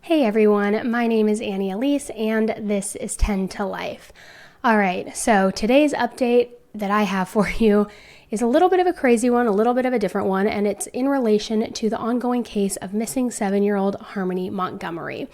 Hey everyone, my name is Elise and this is 10 to Life. All right, so today's update that I have for you is a little bit of a crazy one, a little bit of a different one, and it's in relation to the ongoing case of missing 7-year-old Harmony Montgomery.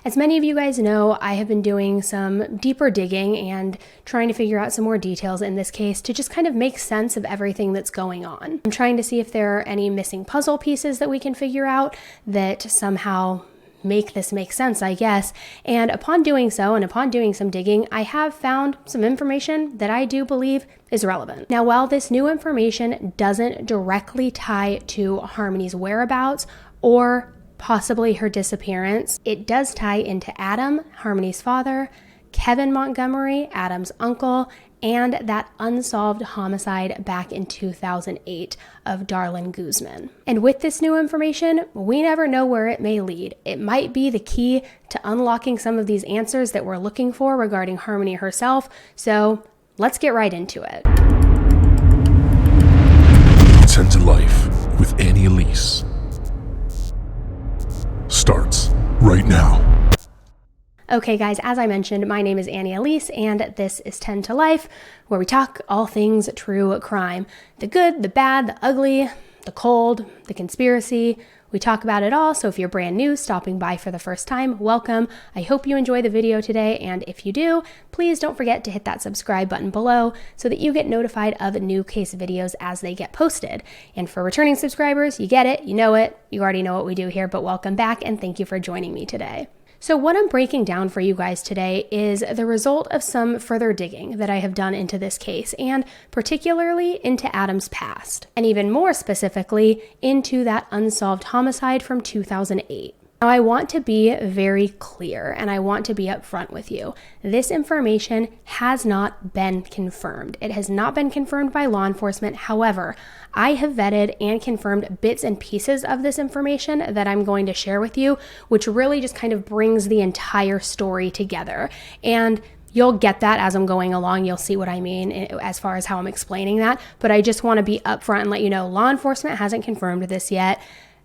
As many of you guys know, I have been doing some deeper digging and trying to figure out some more details in this case to just kind of make sense of everything that's going on. I'm trying to see if there are any missing puzzle pieces that we can figure out that somehow make this make sense, I guess. And upon doing so, and upon doing some digging, I have found some information that I do believe is relevant. Now, while this new information doesn't directly tie to Harmony's whereabouts or possibly her disappearance, it does tie into Adam, Harmony's father, Kevin Montgomery, Adam's uncle, and that unsolved homicide back in 2008 of Darlene Guzman. And with this new information, we never know where it may lead. It might be the key to unlocking some of these answers that we're looking for regarding Harmony herself. So let's get right into it. 10 to Life with Elise starts right now. Okay guys, as I mentioned, my name is Elise and this is 10 to Life, where we talk all things true crime. The good, the bad, the ugly, the cold, the conspiracy. We talk about it all, so if you're brand new, stopping by for the first time, welcome. I hope you enjoy the video today, and if you do, please don't forget to hit that subscribe button below so that you get notified of new case videos as they get posted. And for returning subscribers, you get it, you know it, you already know what we do here, but welcome back and thank you for joining me today. So what I'm breaking down for you guys today is the result of some further digging that I have done into this case, and particularly into Adam's past, and even more specifically into that unsolved homicide from 2008. Now, I want to be very clear and I want to be upfront with you. This information has not been confirmed. It has not been confirmed by law enforcement. However, I have vetted and confirmed bits and pieces of this information that I'm going to share with you, which really just kind of brings the entire story together. And you'll get that as I'm going along. You'll see what I mean as far as how I'm explaining that. But I just want to be upfront and let you know law enforcement hasn't confirmed this yet.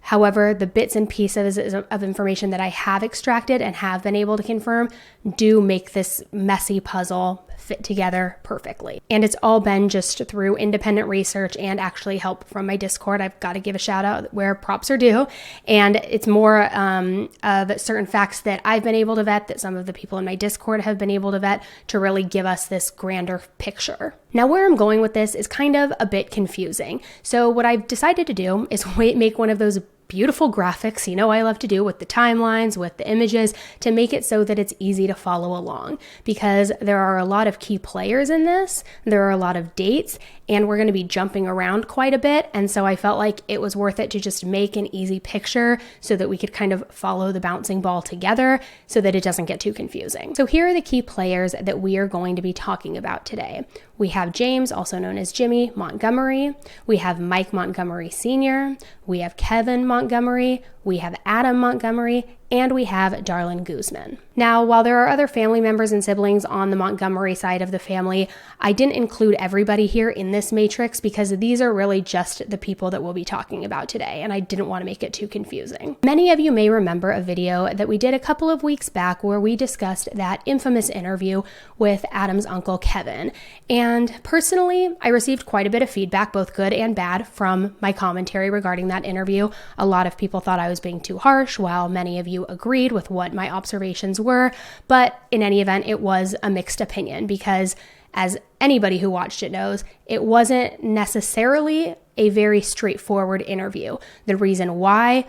However, the bits and pieces of information that I have extracted and have been able to confirm do make this messy puzzle fit together perfectly. And it's all been just through independent research and actually help from my Discord. I've got to give a shout out where props are due. And it's more of certain facts that I've been able to vet that some of the people in my Discord have been able to vet to really give us this grander picture. Now, where I'm going with this is kind of a bit confusing. So what I've decided to do is make one of those beautiful graphics, you know I love to do, with the timelines, with the images, to make it so that it's easy to follow along, because there are a lot of key players in this, there are a lot of dates, and we're going to be jumping around quite a bit, and so I felt like it was worth it to just make an easy picture so that we could kind of follow the bouncing ball together so that it doesn't get too confusing. So here are the key players that we are going to be talking about today. We have James, also known as Jimmy Montgomery. We have Mike Montgomery Sr. We have Kevin Montgomery. We have Adam Montgomery, and we have Darlene Guzman. Now, while there are other family members and siblings on the Montgomery side of the family, I didn't include everybody here in this matrix because these are really just the people that we'll be talking about today, and I didn't want to make it too confusing. Many of you may remember a video that we did a couple of weeks back where we discussed that infamous interview with Adam's uncle Kevin, and personally, I received quite a bit of feedback, both good and bad, from my commentary regarding that interview. A lot of people thought I was being too harsh, while many of you agreed with what my observations were, but in any event, it was a mixed opinion because, as anybody who watched it knows, it wasn't necessarily a very straightforward interview. The reason why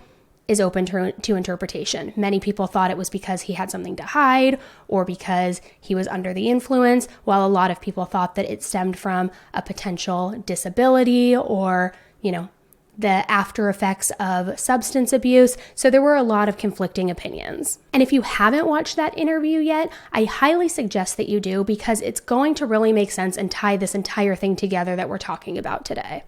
is open to interpretation. Many people thought it was because he had something to hide or because he was under the influence, while a lot of people thought that it stemmed from a potential disability or, the after effects of substance abuse. So there were a lot of conflicting opinions. And if you haven't watched that interview yet, I highly suggest that you do, because it's going to really make sense and tie this entire thing together that we're talking about today.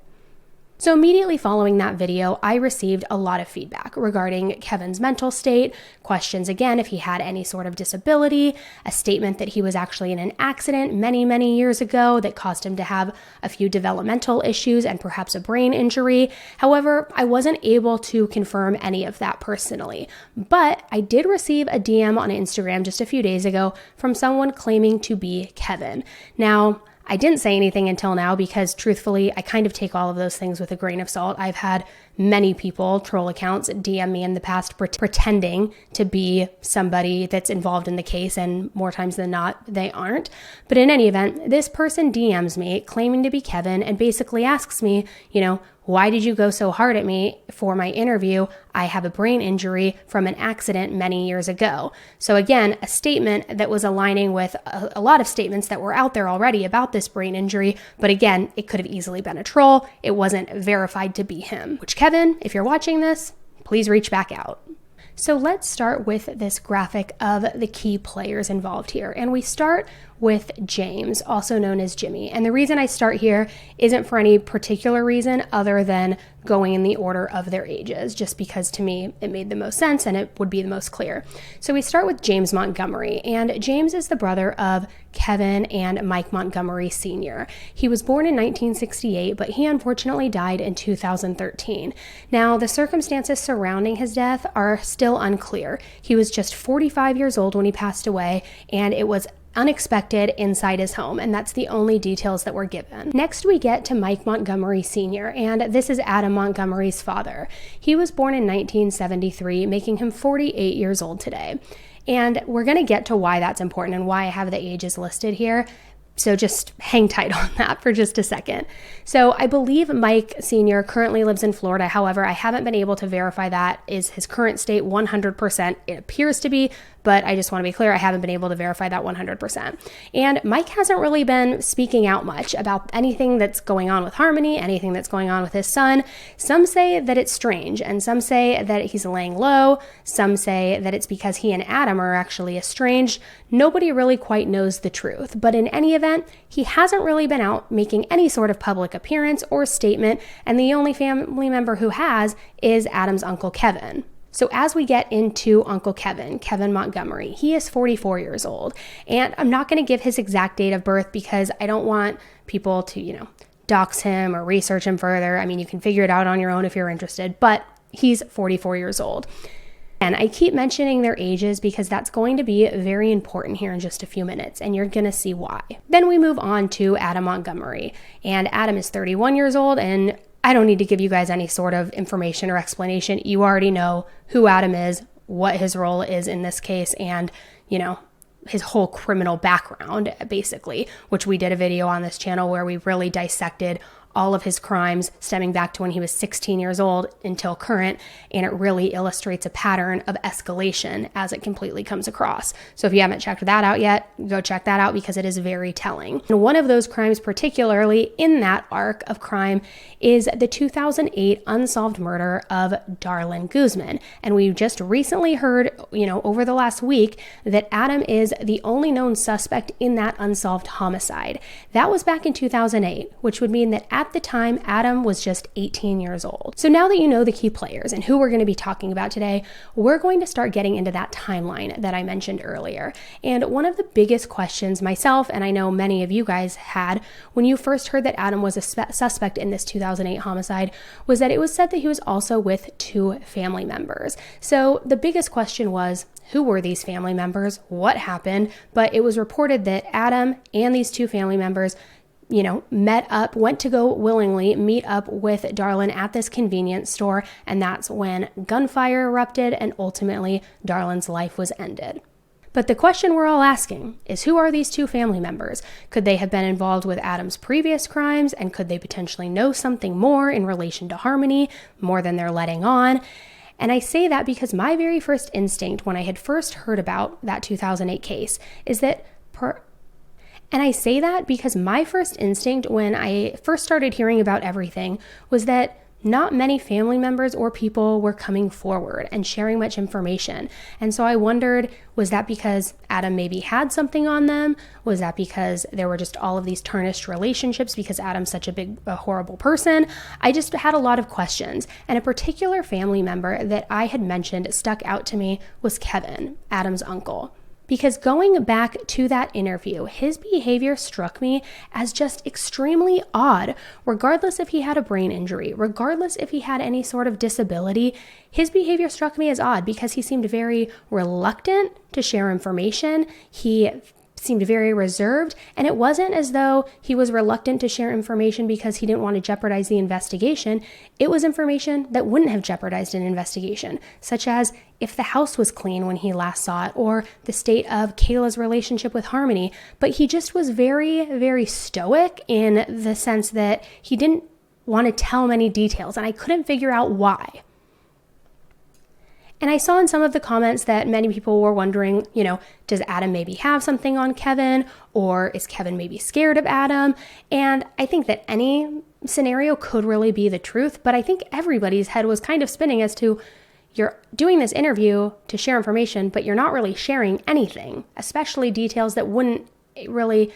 So immediately following that video, I received a lot of feedback regarding Kevin's mental state, questions again if he had any sort of disability, a statement that he was actually in an accident many, many years ago that caused him to have a few developmental issues and perhaps a brain injury. However, I wasn't able to confirm any of that personally, but I did receive a DM on Instagram just a few days ago from someone claiming to be Kevin. Now, I didn't say anything until now because truthfully, I kind of take all of those things with a grain of salt. I've had many people, troll accounts, DM me in the past pretending to be somebody that's involved in the case, and more times than not, they aren't. But in any event, this person DMs me claiming to be Kevin and basically asks me, why did you go so hard at me for my interview? I have a brain injury from an accident many years ago. So again, a statement that was aligning with a lot of statements that were out there already about this brain injury. But again, it could have easily been a troll. It wasn't verified to be him, which Kevin, if you're watching this, please reach back out. So let's start with this graphic of the key players involved here. And we start with James, also known as Jimmy. And the reason I start here isn't for any particular reason other than going in the order of their ages, just because to me it made the most sense and it would be the most clear. So we start with James Montgomery, and James is the brother of Kevin and Mike Montgomery Sr. He was born in 1968, but he unfortunately died in 2013. Now, the circumstances surrounding his death are still unclear. He was just 45 years old when he passed away, and it was unexpected inside his home, and that's the only details that were given. Next, we get to Mike Montgomery Sr., and this is Adam Montgomery's father. He was born in 1973, making him 48 years old today. And we're going to get to why that's important and why I have the ages listed here. So just hang tight on that for just a second. So I believe Mike Sr. currently lives in Florida. However, I haven't been able to verify that is his current state 100%. It appears to be, but I just want to be clear, I haven't been able to verify that 100%. And Mike hasn't really been speaking out much about anything that's going on with Harmony, anything that's going on with his son. Some say that it's strange, and some say that he's laying low. Some say that it's because he and Adam are actually estranged. Nobody really quite knows the truth, but in any event, he hasn't really been out making any sort of public appearance or statement, and the only family member who has is Adam's uncle Kevin. So as we get into Uncle Kevin, Kevin Montgomery, he is 44 years old, and I'm not going to give his exact date of birth because I don't want people to, dox him or research him further. I mean, you can figure it out on your own if you're interested, but he's 44 years old. And I keep mentioning their ages because that's going to be very important here in just a few minutes, and you're going to see why. Then we move on to Adam Montgomery, and Adam is 31 years old, and I don't need to give you guys any sort of information or explanation. You already know who Adam is, what his role is in this case, and, his whole criminal background, basically, which we did a video on this channel where we really dissected all of his crimes stemming back to when he was 16 years old until current, and it really illustrates a pattern of escalation as it completely comes across. So if you haven't checked that out yet, go check that out because it is very telling. And one of those crimes particularly in that arc of crime is the 2008 unsolved murder of Darlene Guzman. And we just recently heard, over the last week that Adam is the only known suspect in that unsolved homicide. That was back in 2008, which would mean that at the time, Adam was just 18 years old. So now that you know the key players and who we're going to be talking about today, we're going to start getting into that timeline that I mentioned earlier. And one of the biggest questions myself, and I know many of you guys had, when you first heard that Adam was a suspect in this 2008 homicide, was that it was said that he was also with two family members. So the biggest question was, who were these family members? What happened? But it was reported that Adam and these two family members went to go willingly meet up with Darlene at this convenience store, and that's when gunfire erupted and ultimately Darlene's life was ended. But the question we're all asking is, who are these two family members? Could they have been involved with Adam's previous crimes, and could they potentially know something more in relation to Harmony, more than they're letting on? And I say that because my very first instinct when I had first heard about that 2008 case is that And I say that because my first instinct when I first started hearing about everything was that not many family members or people were coming forward and sharing much information. And so I wondered, was that because Adam maybe had something on them? Was that because there were just all of these tarnished relationships because Adam's such a horrible person? I just had a lot of questions. And a particular family member that I had mentioned stuck out to me was Kevin, Adam's uncle. Because going back to that interview, his behavior struck me as just extremely odd. Regardless if he had a brain injury, regardless if he had any sort of disability, his behavior struck me as odd because he seemed very reluctant to share information. He seemed very reserved, and it wasn't as though he was reluctant to share information because he didn't want to jeopardize the investigation. It was information that wouldn't have jeopardized an investigation, such as if the house was clean when he last saw it, or the state of Kayla's relationship with Harmony. But he just was very, very stoic in the sense that he didn't want to tell many details, and I couldn't figure out why. And I saw in some of the comments that many people were wondering, does Adam maybe have something on Kevin, or is Kevin maybe scared of Adam? And I think that any scenario could really be the truth, but I think everybody's head was kind of spinning as to, you're doing this interview to share information, but you're not really sharing anything, especially details that wouldn't really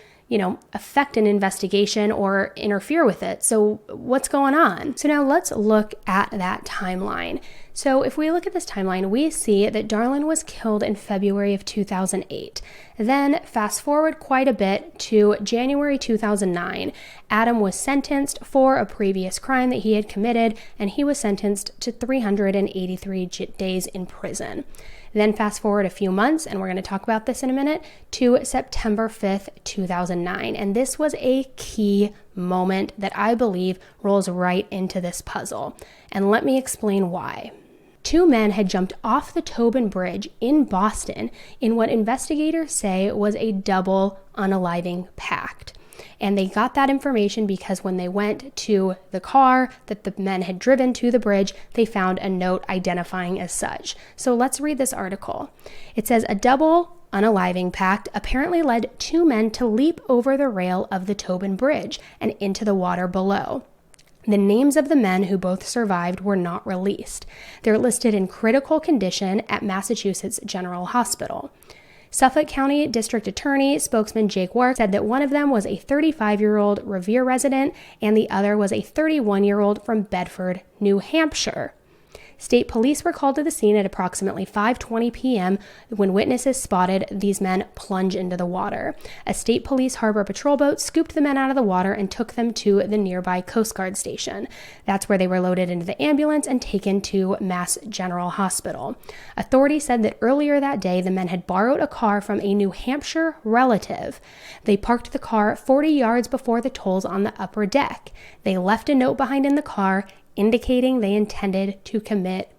affect an investigation or interfere with it. So what's going on? So now let's look at that timeline. So if we look at this timeline, we see that Darlin was killed in February of 2008. Then fast forward quite a bit to January 2009. Adam was sentenced for a previous crime that he had committed, and he was sentenced to 383 days in prison. Then fast forward a few months, and we're going to talk about this in a minute, to September 5th, 2009. And this was a key moment that I believe rolls right into this puzzle. And let me explain why. Two men had jumped off the Tobin Bridge in Boston in what investigators say was a double unaliving pact. And they got that information because when they went to the car that the men had driven to the bridge, they found a note identifying as such. So let's read this article. It says, a double unaliving pact apparently led two men to leap over the rail of the Tobin Bridge and into the water below. The names of the men who both survived were not released. They're listed in critical condition at Massachusetts General Hospital. Suffolk County District Attorney spokesman Jake Wark said that one of them was a 35-year-old Revere resident and the other was a 31-year-old from Bedford, New Hampshire. State police were called to the scene at approximately 5:20 p.m. when witnesses spotted these men plunge into the water. A state police harbor patrol boat scooped the men out of the water and took them to the nearby Coast Guard station. That's where they were loaded into the ambulance and taken to Mass General Hospital. Authorities said that earlier that day, the men had borrowed a car from a New Hampshire relative. They parked the car 40 yards before the tolls on the upper deck. They left a note behind in the car indicating they intended to commit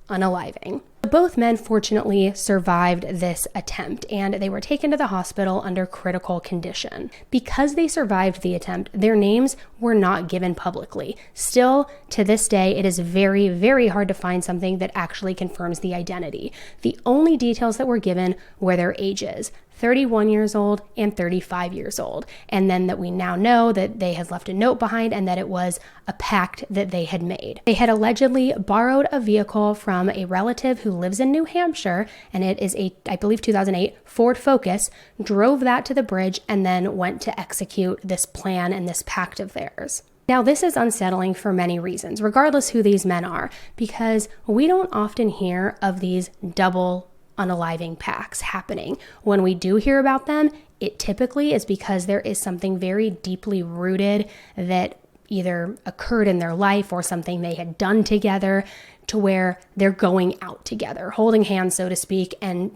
unaliving. Both men fortunately survived this attempt, and they were taken to the hospital under critical condition. Because they survived the attempt, their names were not given publicly. Still, to this day, it is very, very hard to find something that actually confirms the identity. The only details that were given were their ages, 31 years old and 35 years old. And then that we now know that they had left a note behind and that it was a pact that they had made. They had allegedly borrowed a vehicle from a relative who lives in New Hampshire, and it is I believe 2008 Ford Focus, drove that to the bridge and then went to execute this plan and this pact of theirs. Now, this is unsettling for many reasons, regardless who these men are, because we don't often hear of these double unaliving pacts happening. When we do hear about them, it typically is because there is something very deeply rooted that either occurred in their life or something they had done together to where they're going out together, holding hands, so to speak, and,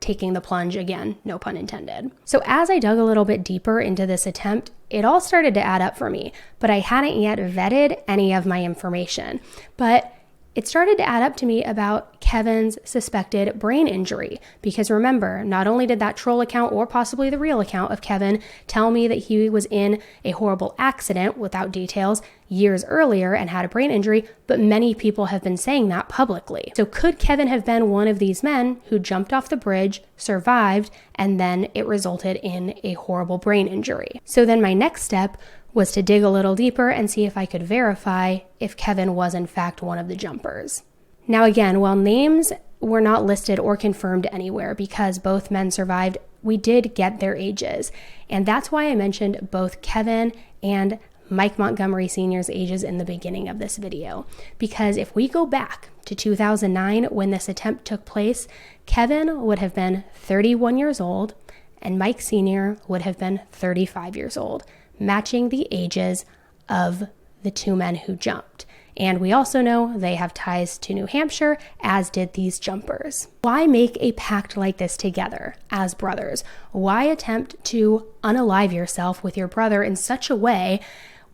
taking the plunge again, no pun intended. So as I dug a little bit deeper into this attempt, it all started to add up for me, but I hadn't yet vetted any of my information. But it started to add up to me about Kevin's suspected brain injury. Because remember, not only did that troll account or possibly the real account of Kevin tell me that he was in a horrible accident without details years earlier and had a brain injury, but many people have been saying that publicly. So could Kevin have been one of these men who jumped off the bridge, survived, and then it resulted in a horrible brain injury? So then my next step was to dig a little deeper and see if I could verify if Kevin was in fact one of the jumpers. Now again, while names were not listed or confirmed anywhere because both men survived, we did get their ages. And that's why I mentioned both Kevin and Mike Montgomery Sr.'s ages in the beginning of this video. Because if we go back to 2009 when this attempt took place, Kevin would have been 31 years old and Mike Sr. would have been 35 years old, matching the ages of the two men who jumped. And we also know they have ties to New Hampshire, as did these jumpers. Why make a pact like this together as brothers? Why attempt to unalive yourself with your brother in such a way?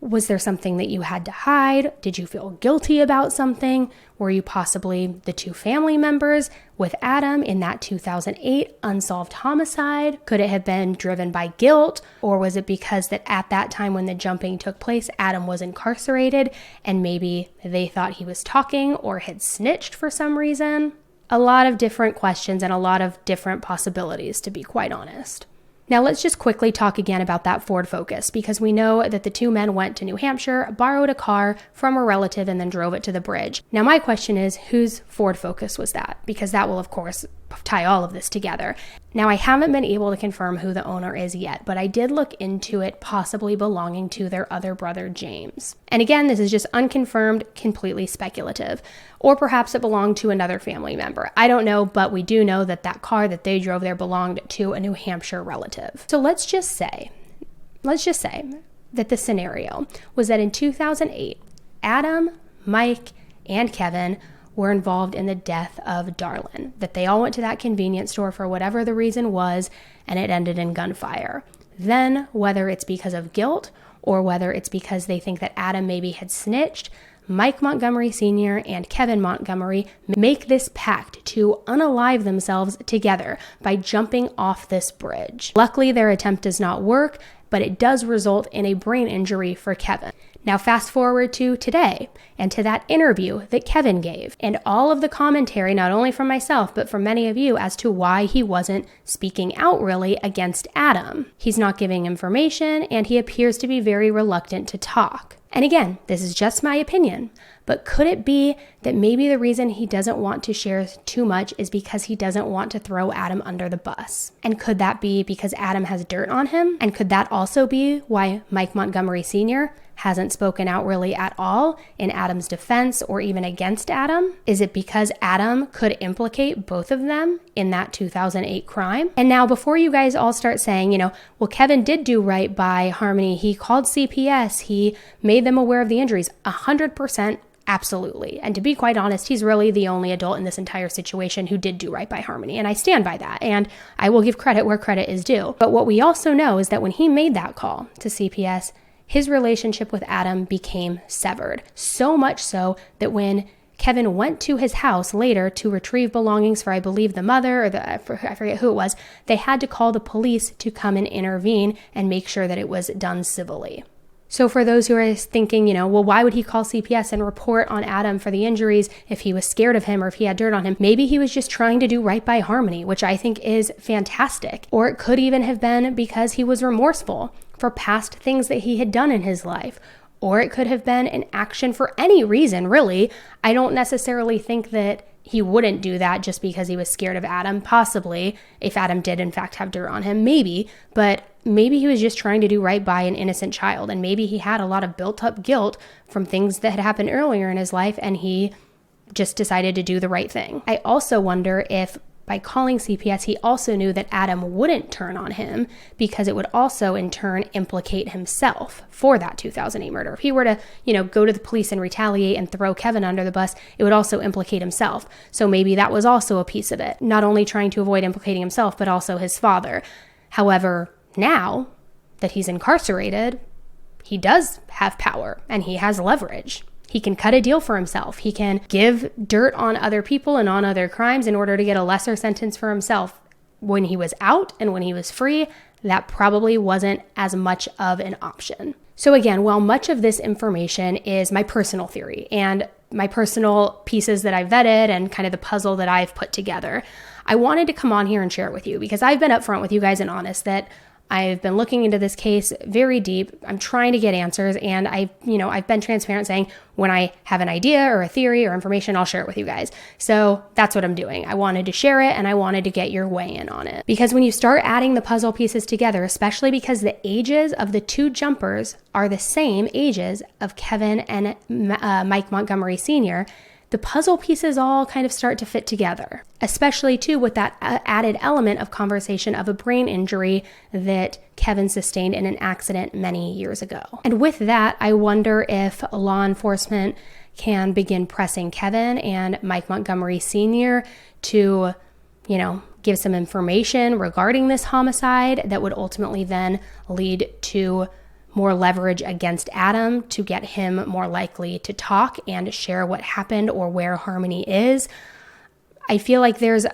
Was there something that you had to hide? Did you feel guilty about something? Were you possibly the two family members with Adam in that 2008 unsolved homicide? Could it have been driven by guilt? Or was it because that at that time when the jumping took place, Adam was incarcerated and maybe they thought he was talking or had snitched for some reason? A lot of different questions and a lot of different possibilities, to be quite honest. Now let's just quickly talk again about that Ford Focus, because we know that the two men went to New Hampshire, borrowed a car from a relative, and then drove it to the bridge. Now my question is, whose Ford Focus was that? Because that will of course tie all of this together. Now I haven't been able to confirm who the owner is yet, but I did look into it possibly belonging to their other brother, James. And again, this is just unconfirmed, completely speculative. Or perhaps it belonged to another family member. I don't know, but we do know that that car that they drove there belonged to a New Hampshire relative. So let's just say that the scenario was that in 2008, Adam, Mike, and Kevin were involved in the death of Darlin, that they all went to that convenience store for whatever the reason was, and it ended in gunfire. Then, whether it's because of guilt or whether it's because they think that Adam maybe had snitched, Mike Montgomery Sr. and Kevin Montgomery make this pact to unalive themselves together by jumping off this bridge. Luckily, their attempt does not work, but it does result in a brain injury for Kevin. Now fast forward to today and to that interview that Kevin gave and all of the commentary, not only from myself, but from many of you as to why he wasn't speaking out really against Adam. He's not giving information and he appears to be very reluctant to talk. And again, this is just my opinion, but could it be that maybe the reason he doesn't want to share too much is because he doesn't want to throw Adam under the bus? And could that be because Adam has dirt on him? And could that also be why Mike Montgomery Sr. hasn't spoken out really at all in Adam's defense or even against Adam? Is it because Adam could implicate both of them in that 2008 crime? And now before you guys all start saying, well, Kevin did do right by Harmony. He called CPS. He made them aware of the injuries. 100%. Absolutely. And to be quite honest, he's really the only adult in this entire situation who did do right by Harmony. And I stand by that. And I will give credit where credit is due. But what we also know is that when he made that call to CPS, his relationship with Adam became severed. So much so that when Kevin went to his house later to retrieve belongings for, I believe, the mother or I forget who it was, they had to call the police to come and intervene and make sure that it was done civilly. So for those who are thinking, well, why would he call CPS and report on Adam for the injuries if he was scared of him or if he had dirt on him? Maybe he was just trying to do right by Harmony, which I think is fantastic. Or it could even have been because he was remorseful for past things that he had done in his life. Or it could have been an action for any reason, really. I don't necessarily think that he wouldn't do that just because he was scared of Adam, possibly, if Adam did in fact have dirt on him, maybe. But maybe he was just trying to do right by an innocent child, and maybe he had a lot of built up guilt from things that had happened earlier in his life, and he just decided to do the right thing. I also wonder if by calling CPS, he also knew that Adam wouldn't turn on him because it would also in turn implicate himself for that 2008 murder. If he were to, go to the police and retaliate and throw Kevin under the bus, it would also implicate himself. So maybe that was also a piece of it, not only trying to avoid implicating himself, but also his father. However, now that he's incarcerated, he does have power and he has leverage. He can cut a deal for himself. He can give dirt on other people and on other crimes in order to get a lesser sentence for himself. When he was out and when he was free, that probably wasn't as much of an option. So again, while much of this information is my personal theory and my personal pieces that I've vetted and kind of the puzzle that I've put together, I wanted to come on here and share it with you because I've been upfront with you guys and honest that I've been looking into this case very deep. I'm trying to get answers, and I've been transparent saying when I have an idea or a theory or information, I'll share it with you guys. So that's what I'm doing. I wanted to share it, and I wanted to get your weigh in on it. Because when you start adding the puzzle pieces together, especially because the ages of the two jumpers are the same ages of Kevin and Mike Montgomery Sr., the puzzle pieces all kind of start to fit together, especially too with that added element of conversation of a brain injury that Kevin sustained in an accident many years ago. And with that, I wonder if law enforcement can begin pressing Kevin and Mike Montgomery Sr. to, give some information regarding this homicide that would ultimately then lead to more leverage against Adam to get him more likely to talk and share what happened or where Harmony is. I feel like there's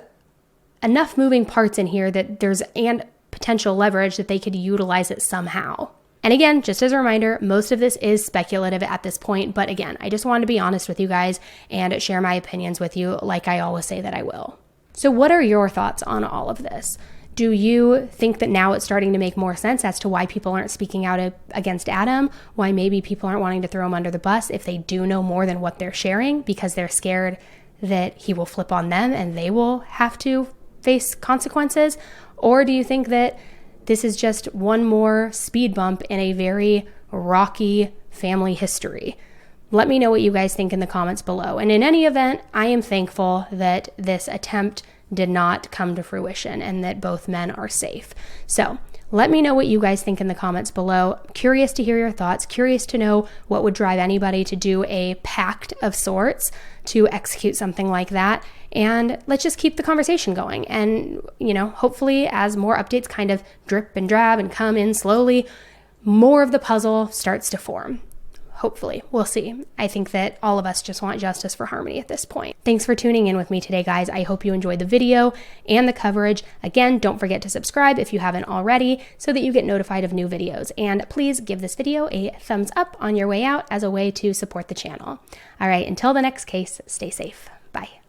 enough moving parts in here that and potential leverage that they could utilize it somehow. And again, just as a reminder, most of this is speculative at this point, but again, I just wanted to be honest with you guys and share my opinions with you like I always say that I will. So what are your thoughts on all of this? Do you think that now it's starting to make more sense as to why people aren't speaking out against Adam? Why maybe people aren't wanting to throw him under the bus if they do know more than what they're sharing because they're scared that he will flip on them and they will have to face consequences? Or do you think that this is just one more speed bump in a very rocky family history? Let me know what you guys think in the comments below. And in any event, I am thankful that this attempt did not come to fruition and that both men are safe. So let me know what you guys think in the comments below. Curious to hear your thoughts, curious to know what would drive anybody to do a pact of sorts to execute something like that. And let's just keep the conversation going. And, hopefully as more updates kind of drip and drab and come in slowly, more of the puzzle starts to form. Hopefully, we'll see. I think that all of us just want justice for Harmony at this point. Thanks for tuning in with me today, guys. I hope you enjoyed the video and the coverage. Again, don't forget to subscribe if you haven't already so that you get notified of new videos. And please give this video a thumbs up on your way out as a way to support the channel. All right, until the next case, stay safe. Bye.